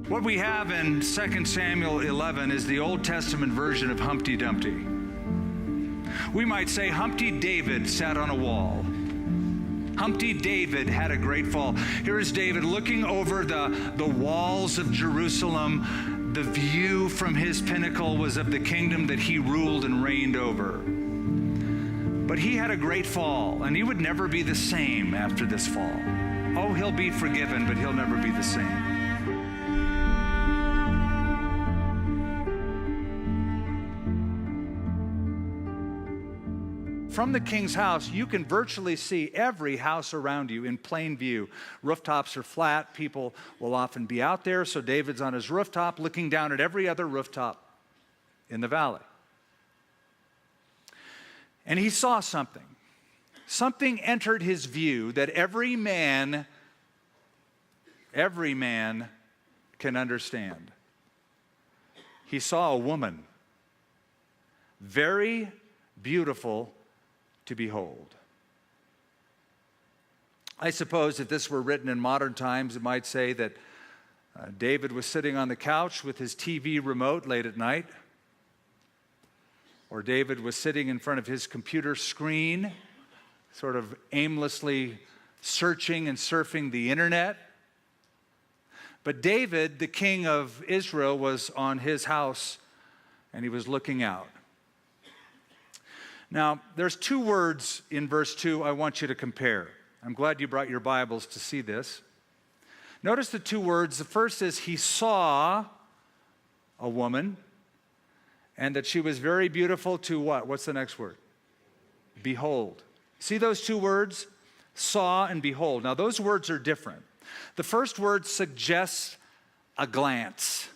What we have in 2 Samuel 11 is the Old Testament version of Humpty Dumpty. We might say Humpty David sat on a wall. Humpty David had a great fall. Here is David looking over the walls of Jerusalem. The view from his pinnacle was of the kingdom that he ruled and reigned over. But he had a great fall, and he would never be the same after this fall. Oh, he'll be forgiven, but he'll never be the same. From the king's house, you can virtually see every house around you in plain view. Rooftops are flat. People will often be out there. So David's on his rooftop looking down at every other rooftop in the valley. And he saw something. Something entered his view that every man can understand. He saw a woman, very beautiful to behold. I suppose if this were written in modern times, it might say that David was sitting on the couch with his TV remote late at night, or David was sitting in front of his computer screen, sort of aimlessly searching and surfing the internet. But David, the king of Israel, was on his house and he was looking out. Now, there's two words in verse 2 I want you to compare. I'm glad you brought your Bibles to see this. Notice the two words. The first is he saw a woman, and that she was very beautiful to what? What's the next word? Behold. See those two words? Saw and behold. Now, those words are different. The first word suggests a glance.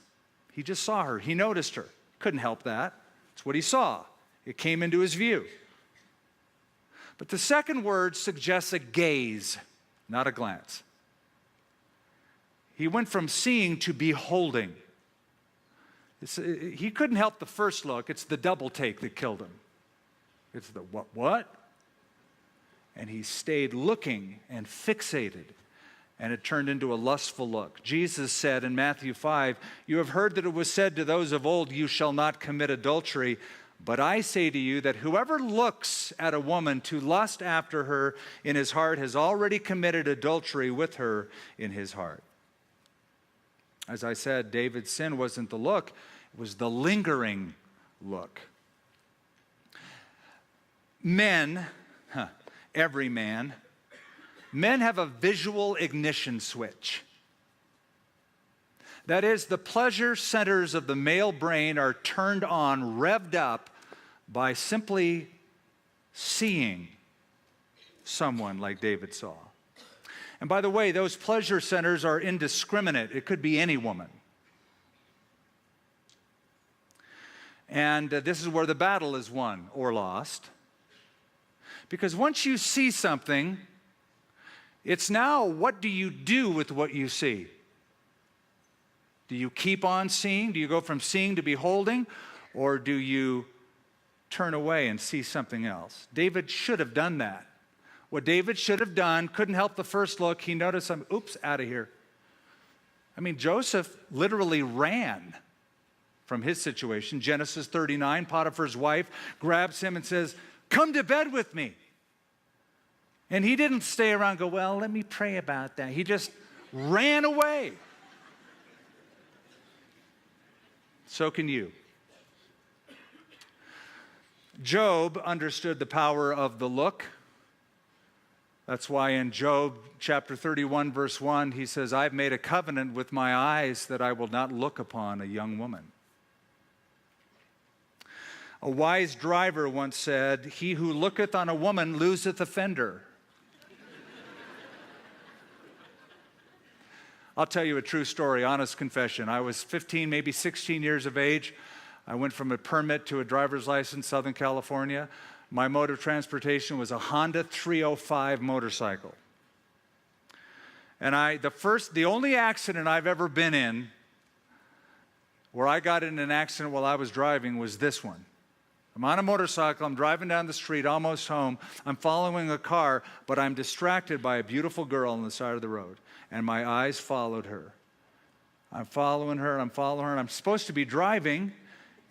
He just saw her. He noticed her. Couldn't help that. It's what he saw. It came into his view. But the second word suggests a gaze, not a glance. He went from seeing to beholding. He couldn't help the first look. It's the double take that killed him. It's the what? And he stayed looking and fixated, and it turned into a lustful look. Jesus said in Matthew 5, "You have heard that it was said to those of old, 'You shall not commit adultery.' But I say to you that whoever looks at a woman to lust after her in his heart has already committed adultery with her in his heart." As I said, David's sin wasn't the look, it was the lingering look. Men, every man, men have a visual ignition switch. That is, the pleasure centers of the male brain are turned on, revved up by simply seeing someone like David saw. And by the way, those pleasure centers are indiscriminate. It could be any woman. And this is where the battle is won or lost. Because once you see something, it's now, what do you do with what you see? Do you keep on seeing? Do you go from seeing to beholding? Or do you turn away and see something else? David should have done that. What David should have done, couldn't help the first look. He noticed, oops, out of here. I mean, Joseph literally ran from his situation. Genesis 39, Potiphar's wife grabs him and says, "Come to bed with me." And he didn't stay around and go, "Well, let me pray about that." He just ran away. So can you. Job understood the power of the look. That's why in Job chapter 31, verse 1, he says, "I've made a covenant with my eyes that I will not look upon a young woman." A wise driver once said, "He who looketh on a woman loseth a fender." I'll tell you a true story, honest confession. I was 15, maybe 16 years of age. I went from a permit to a driver's license, Southern California. My mode of transportation was a Honda 305 motorcycle. And the only accident I've ever been in where I got in an accident while I was driving was this one. I'm on a motorcycle, I'm driving down the street, almost home. I'm following a car, but I'm distracted by a beautiful girl on the side of the road, and my eyes followed her. I'm following her, and I'm supposed to be driving,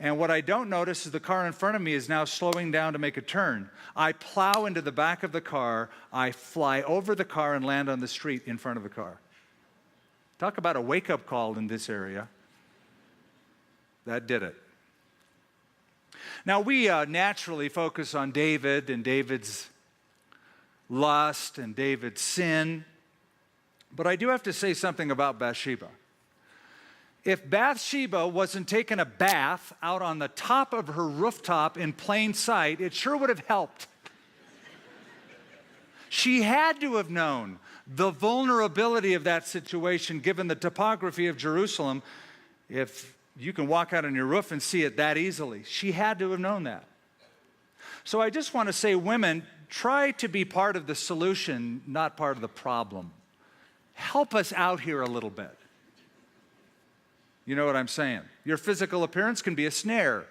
and what I don't notice is the car in front of me is now slowing down to make a turn. I plow into the back of the car, I fly over the car and land on the street in front of the car. Talk about a wake-up call in this area. That did it. Now, we naturally focus on David and David's lust and David's sin, but I do have to say something about Bathsheba. If Bathsheba wasn't taking a bath out on the top of her rooftop in plain sight, it sure would have helped. She had to have known the vulnerability of that situation given the topography of Jerusalem. If you can walk out on your roof and see it that easily, she had to have known that. So I just want to say, women, try to be part of the solution, not part of the problem. Help us out here a little bit. You know what I'm saying? Your physical appearance can be a snare.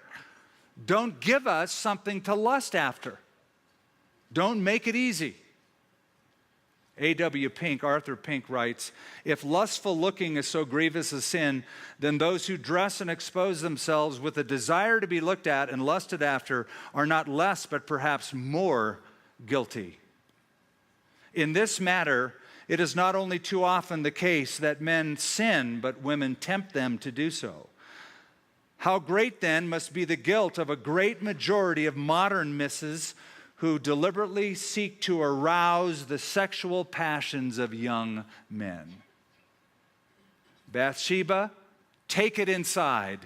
Don't give us something to lust after. Don't make it easy. A.W. Pink, Arthur Pink writes, if lustful looking is so grievous a sin, then those who dress and expose themselves with a desire to be looked at and lusted after are not less but perhaps more guilty. In this matter, it is not only too often the case that men sin, but women tempt them to do so. How great then must be the guilt of a great majority of modern misses who deliberately seek to arouse the sexual passions of young men. Bathsheba, take it inside.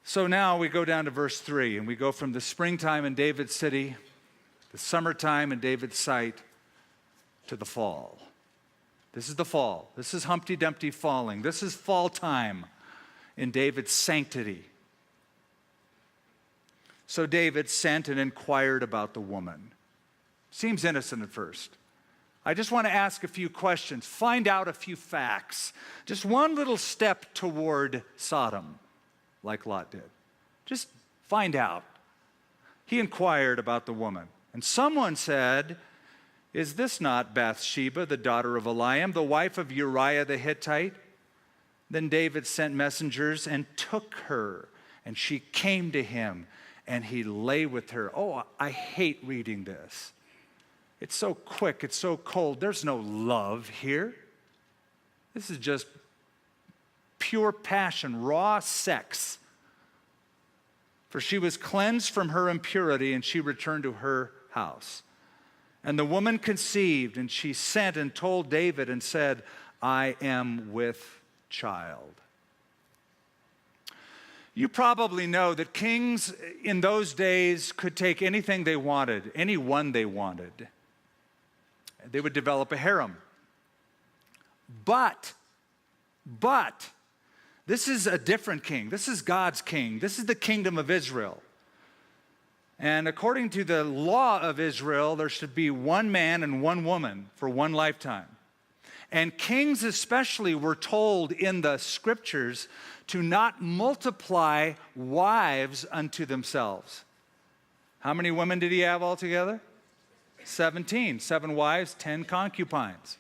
So now we go down to verse 3, and we go from the springtime in David's city, the summertime in David's sight, to the fall. This is the fall. This is Humpty Dumpty falling. This is fall time in David's sanctity. So David sent and inquired about the woman. Seems innocent at first. I just want to ask a few questions, find out a few facts. Just one little step toward Sodom, like Lot did. Just find out. He inquired about the woman. And someone said, is this not Bathsheba, the daughter of Eliam, the wife of Uriah the Hittite? Then David sent messengers and took her, and she came to him, and he lay with her. Oh, I hate reading this. It's so quick, it's so cold. There's no love here. This is just pure passion, raw sex. For she was cleansed from her impurity, and she returned to her house. And the woman conceived, and she sent and told David and said, I am with child. You probably know that kings in those days could take anything they wanted, anyone they wanted. They would develop a harem. But, this is a different king. This is God's king. This is the kingdom of Israel. And according to the law of Israel, there should be one man and one woman for one lifetime. And kings especially were told in the scriptures to not multiply wives unto themselves. How many women did he have altogether? 17. 7 wives, 10 concubines.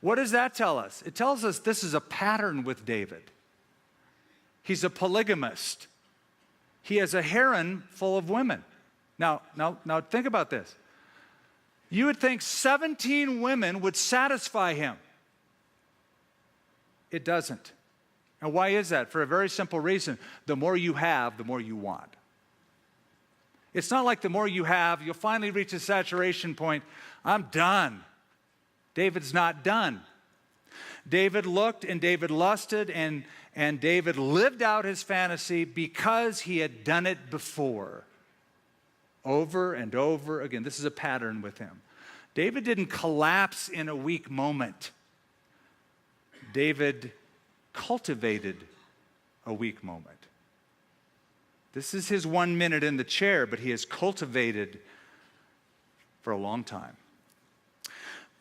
What does that tell us? It tells us this is a pattern with David. He's a polygamist. He has a harem full of women. Now think about this. You would think 17 women would satisfy him. It doesn't. And why is that? For a very simple reason. The more you have, the more you want. It's not like the more you have, you'll finally reach a saturation point. I'm done. David's not done. David looked and David lusted and David lived out his fantasy because he had done it before. Over and over again. This is a pattern with him. David didn't collapse in a weak moment. David cultivated a weak moment. This is his 1 minute in the chair, but he has cultivated for a long time.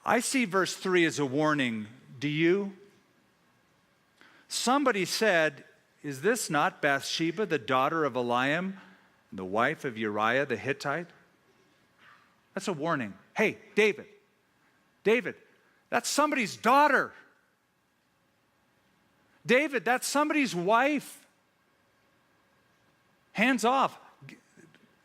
I see verse 3 as a warning. Do you? Somebody said, is this not Bathsheba, the daughter of Eliam, the wife of Uriah the Hittite? That's a warning. Hey, David, That's somebody's daughter. David, that's somebody's wife. Hands off.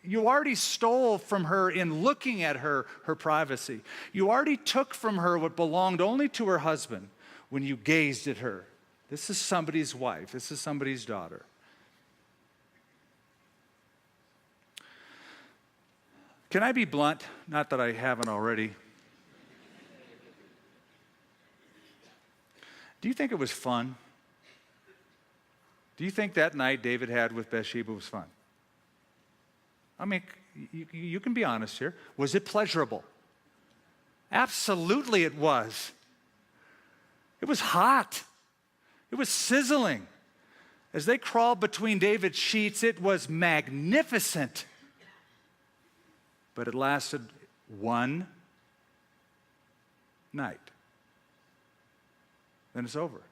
You already stole from her in looking at her privacy. You already took from her what belonged only to her husband when you gazed at her. This is somebody's wife. This is somebody's daughter. Can I be blunt? Not that I haven't already. Do you think it was fun? Do you think that night David had with Bathsheba was fun? I mean, you can be honest here. Was it pleasurable? Absolutely it was. It was hot. It was sizzling. As they crawled between David's sheets, it was magnificent. But it lasted one night. Then it's over.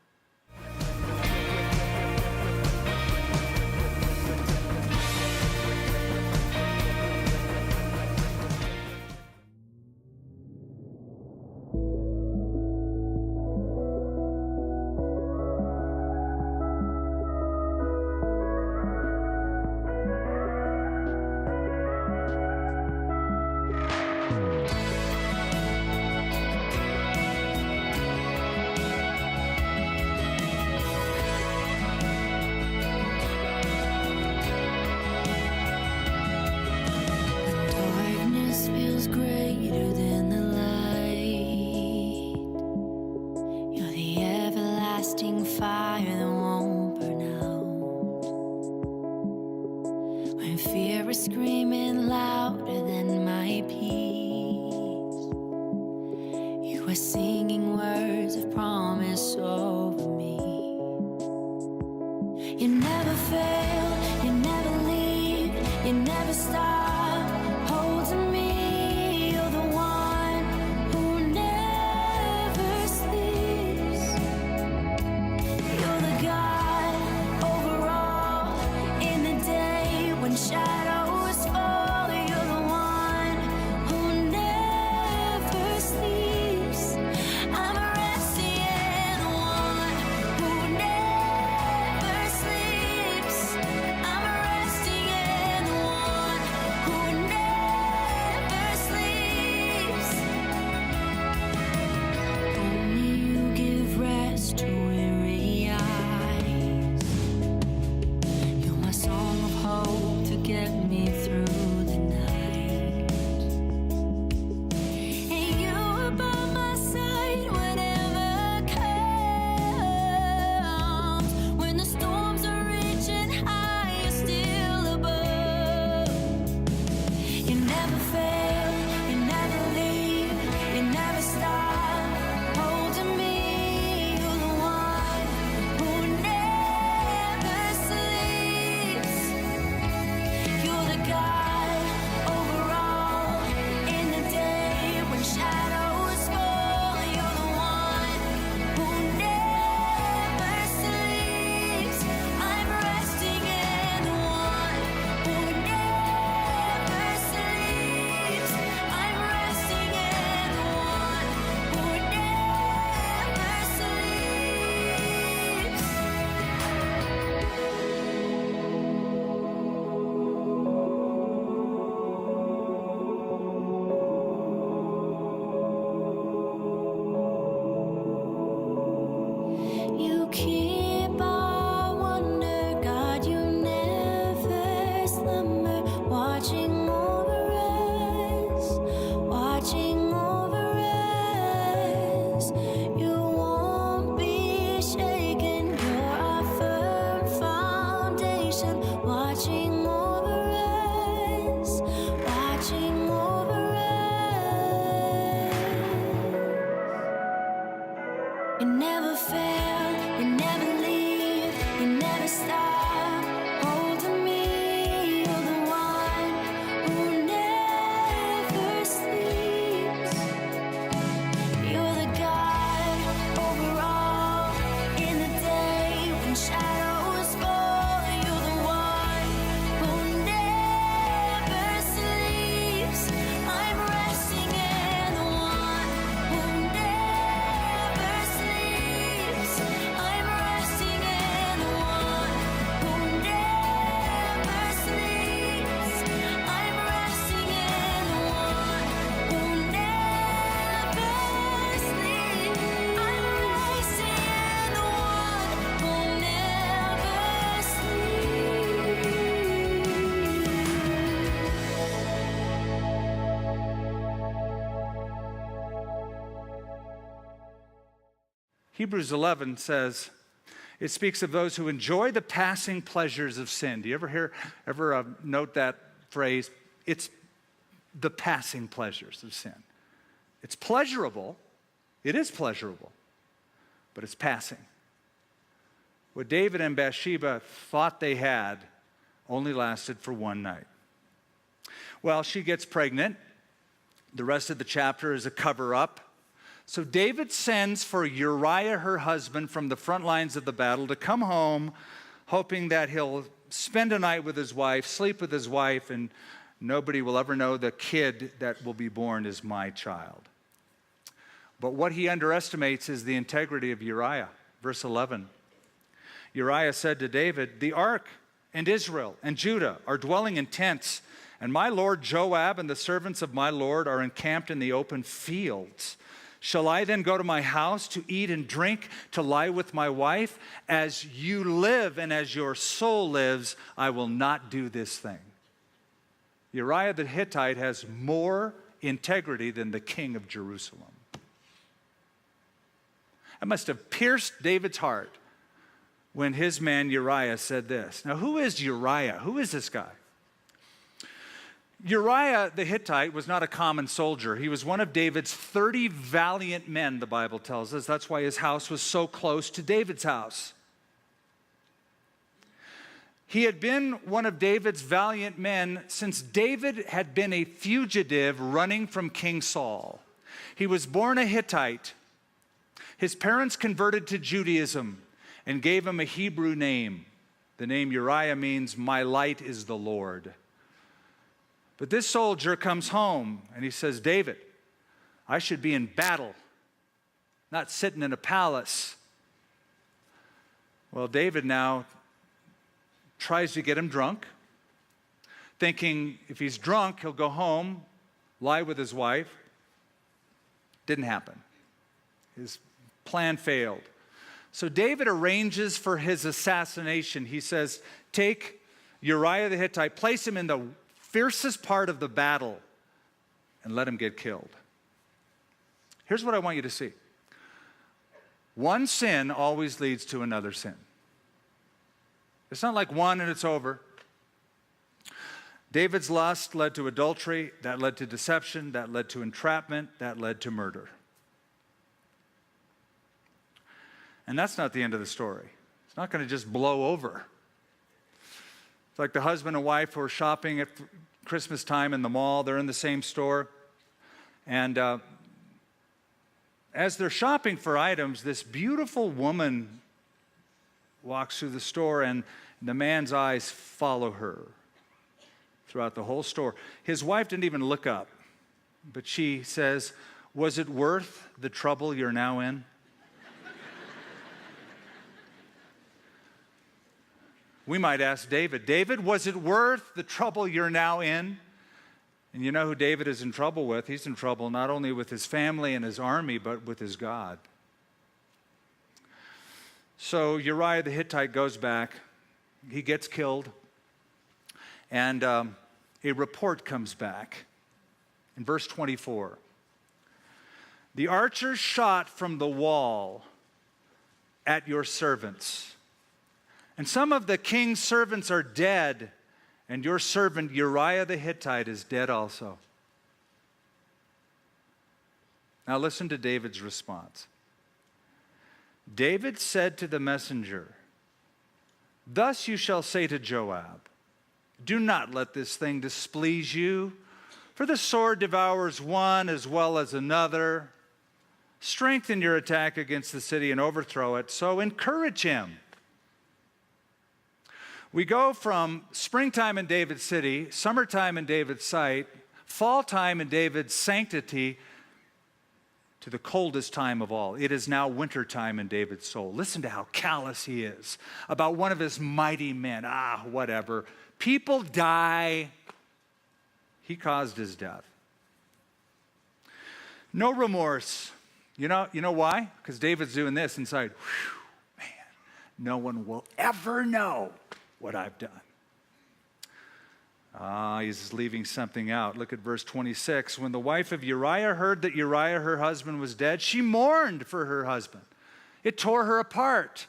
Screaming louder than my peace. You were singing words of promise over me. You never fail, you never leave, you never stop holding me. You're the one who never sleeps. You're the God over all in the day when shadows Hebrews 11 says, it speaks of those who enjoy the passing pleasures of sin. Do you ever note that phrase? It's the passing pleasures of sin. It's pleasurable. It is pleasurable, but it's passing. What David and Bathsheba thought they had only lasted for one night. Well, she gets pregnant. The rest of the chapter is a cover-up. So David sends for Uriah, her husband, from the front lines of the battle to come home, hoping that he'll spend a night with his wife, sleep with his wife, and nobody will ever know the kid that will be born is my child. But what he underestimates is the integrity of Uriah. Verse 11. Uriah said to David, the ark and Israel and Judah are dwelling in tents, and my lord Joab and the servants of my lord are encamped in the open fields. Shall I then go to my house to eat and drink, to lie with my wife? As you live and as your soul lives, I will not do this thing. Uriah the Hittite has more integrity than the king of Jerusalem. It must have pierced David's heart when his man Uriah said this. Now, who is Uriah? Who is this guy? Uriah the Hittite was not a common soldier. He was one of David's 30 valiant men, the Bible tells us. That's why his house was so close to David's house. He had been one of David's valiant men since David had been a fugitive running from King Saul. He was born a Hittite. His parents converted to Judaism and gave him a Hebrew name. The name Uriah means, my light is the Lord. But this soldier comes home and he says, David, I should be in battle, not sitting in a palace. Well, David now tries to get him drunk, thinking if he's drunk, he'll go home, lie with his wife. Didn't happen. His plan failed. So David arranges for his assassination. He says, take Uriah the Hittite, place him in the fiercest part of the battle, and let him get killed. Here's what I want you to see. One sin always leads to another sin. It's not like one and it's over. David's lust led to adultery, that led to deception, that led to entrapment, that led to murder. And that's not the end of the story. It's not going to just blow over. It's like the husband and wife who are shopping at Christmas time in the mall. They're in the same store. And as they're shopping for items, this beautiful woman walks through the store, and the man's eyes follow her throughout the whole store. His wife didn't even look up, but she says, was it worth the trouble you're now in? We might ask David, David, was it worth the trouble you're now in? And you know who David is in trouble with? He's in trouble not only with his family and his army, but with his God. So Uriah the Hittite goes back. He gets killed. And a report comes back in verse 24. The archers shot from the wall at your servants. And some of the king's servants are dead, and your servant Uriah the Hittite is dead also. Now listen to David's response. David said to the messenger, thus you shall say to Joab, do not let this thing displease you, for the sword devours one as well as another. Strengthen your attack against the city and overthrow it, so encourage him. We go from springtime in David's city, summertime in David's sight, fall time in David's sanctity, to the coldest time of all. It is now wintertime in David's soul. Listen to how callous he is about one of his mighty men. Whatever. People die. He caused his death. No remorse. You know why? Because David's doing this inside. Whew, man, no one will ever know what I've done. He's leaving something out. Look at verse 26. When the wife of Uriah heard that Uriah, her husband, was dead, she mourned for her husband. It tore her apart.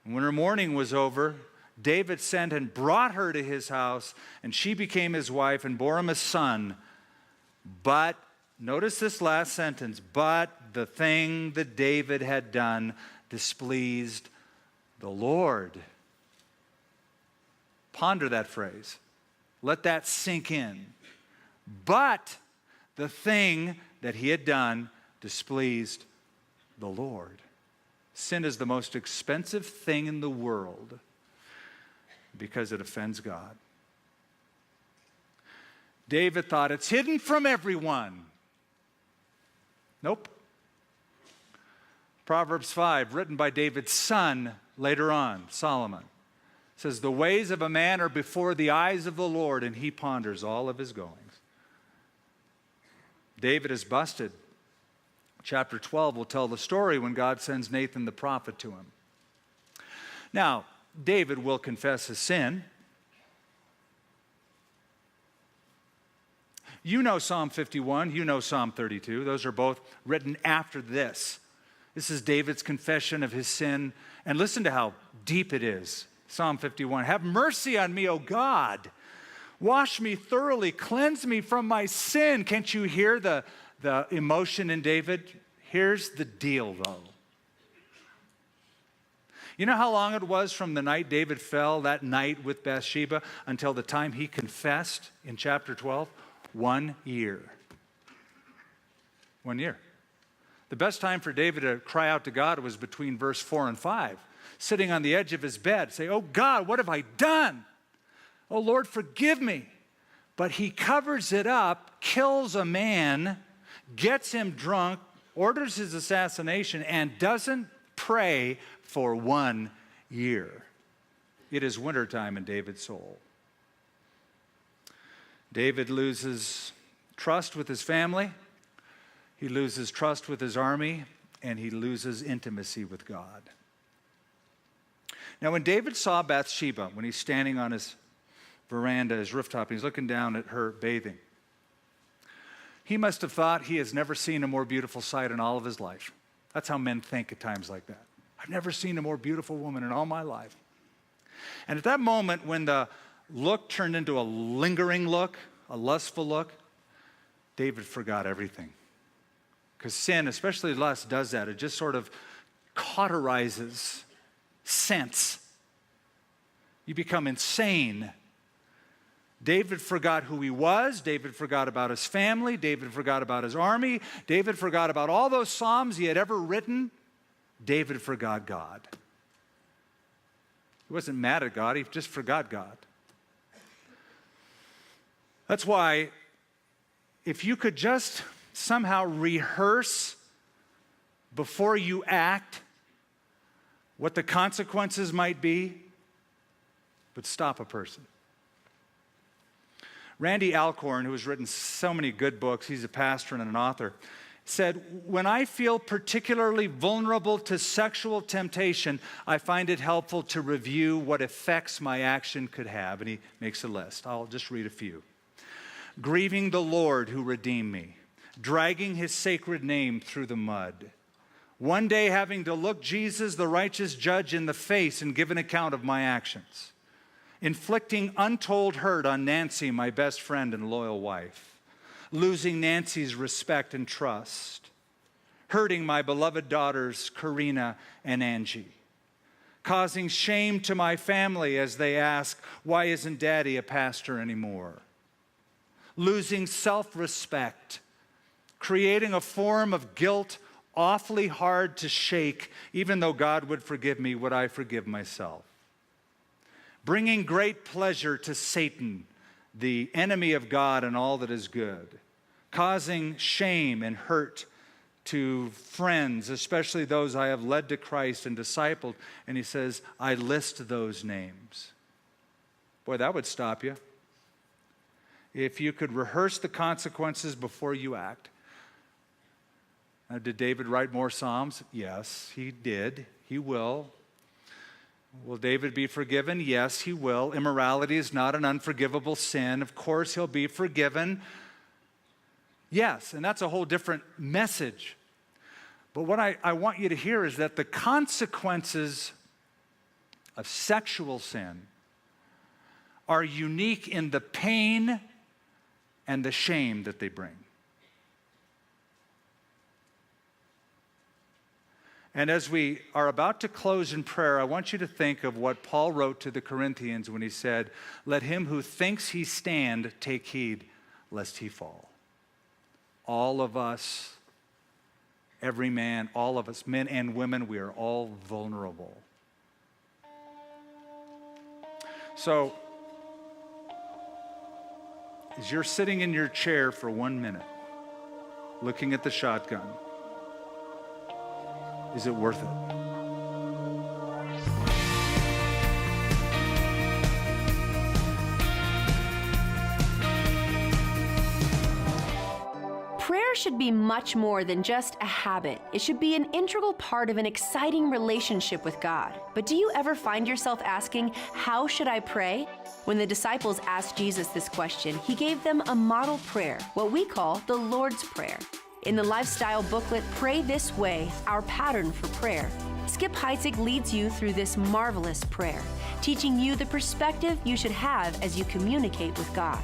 And when her mourning was over, David sent and brought her to his house, and she became his wife and bore him a son. But, notice this last sentence, but the thing that David had done displeased the Lord. Ponder that phrase. Let that sink in. But the thing that he had done displeased the Lord. Sin is the most expensive thing in the world because it offends God. David thought it's hidden from everyone. Nope. Proverbs 5, written by David's son later on, Solomon, says, the ways of a man are before the eyes of the Lord, and he ponders all of his goings. David is busted. Chapter 12 will tell the story when God sends Nathan the prophet to him. Now, David will confess his sin. You know Psalm 51, you know Psalm 32. Those are both written after this. This is David's confession of his sin. And listen to how deep it is. Psalm 51, have mercy on me, O God. Wash me thoroughly, cleanse me from my sin. Can't you hear the emotion in David? Here's the deal, though. You know how long it was from the night David fell, that night with Bathsheba, until the time he confessed in chapter 12? 1 year. 1 year. The best time for David to cry out to God was between verse 4 and 5. Sitting on the edge of his bed, say, oh God, what have I done? Oh Lord, forgive me. But he covers it up, kills a man, gets him drunk, orders his assassination, and doesn't pray for 1 year. It is wintertime in David's soul. David loses trust with his family, he loses trust with his army, and he loses intimacy with God. Now, when David saw Bathsheba, when he's standing on his veranda, his rooftop, and he's looking down at her bathing, he must have thought he has never seen a more beautiful sight in all of his life. That's how men think at times like that. I've never seen a more beautiful woman in all my life. And at that moment, when the look turned into a lingering look, a lustful look, David forgot everything. Because sin, especially lust, does that. It just sort of cauterizes sense. You become insane. David forgot who he was. David forgot about his family. David forgot about his army. David forgot about all those psalms he had ever written. David forgot God. He wasn't mad at God. He just forgot God. That's why if you could just somehow rehearse before you act what the consequences might be, but stop a person. Randy Alcorn, who has written so many good books, he's a pastor and an author, said, when I feel particularly vulnerable to sexual temptation, I find it helpful to review what effects my action could have. And he makes a list. I'll just read a few. Grieving the Lord who redeemed me, dragging his sacred name through the mud. One day having to look Jesus, the righteous judge, in the face and give an account of my actions. Inflicting untold hurt on Nancy, my best friend and loyal wife. Losing Nancy's respect and trust. Hurting my beloved daughters, Karina and Angie. Causing shame to my family as they ask, why isn't Daddy a pastor anymore? Losing self-respect. Creating a form of guilt awfully hard to shake. Even though God would forgive me, would I forgive myself? Bringing great pleasure to Satan, the enemy of God and all that is good. Causing shame and hurt to friends, especially those I have led to Christ and discipled. And he says, I list those names. Boy, that would stop you. If you could rehearse the consequences before you act. Now, did David write more Psalms? Yes, he did. He will. Will David be forgiven? Yes, he will. Immorality is not an unforgivable sin. Of course, he'll be forgiven. Yes, and that's a whole different message. But what I want you to hear is that the consequences of sexual sin are unique in the pain and the shame that they bring. And as we are about to close in prayer, I want you to think of what Paul wrote to the Corinthians when he said, "Let him who thinks he stand take heed lest he fall." All of us, every man, all of us, men and women, we are all vulnerable. So, as you're sitting in your chair for 1 minute, looking at the shotgun, is it worth it? Prayer should be much more than just a habit. It should be an integral part of an exciting relationship with God. But do you ever find yourself asking, how should I pray? When the disciples asked Jesus this question, he gave them a model prayer, what we call the Lord's Prayer. In the lifestyle booklet, Pray This Way, Our Pattern for Prayer, Skip Heitzig leads you through this marvelous prayer, teaching you the perspective you should have as you communicate with God.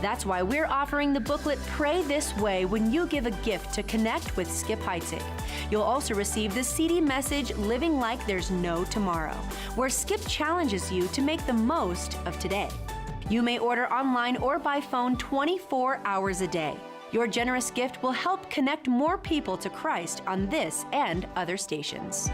That's why we're offering the booklet Pray This Way when you give a gift to connect with Skip Heitzig. You'll also receive the CD message Living Like There's No Tomorrow, where Skip challenges you to make the most of today. You may order online or by phone 24 hours a day. Your generous gift will help connect more people to Christ on this and other stations.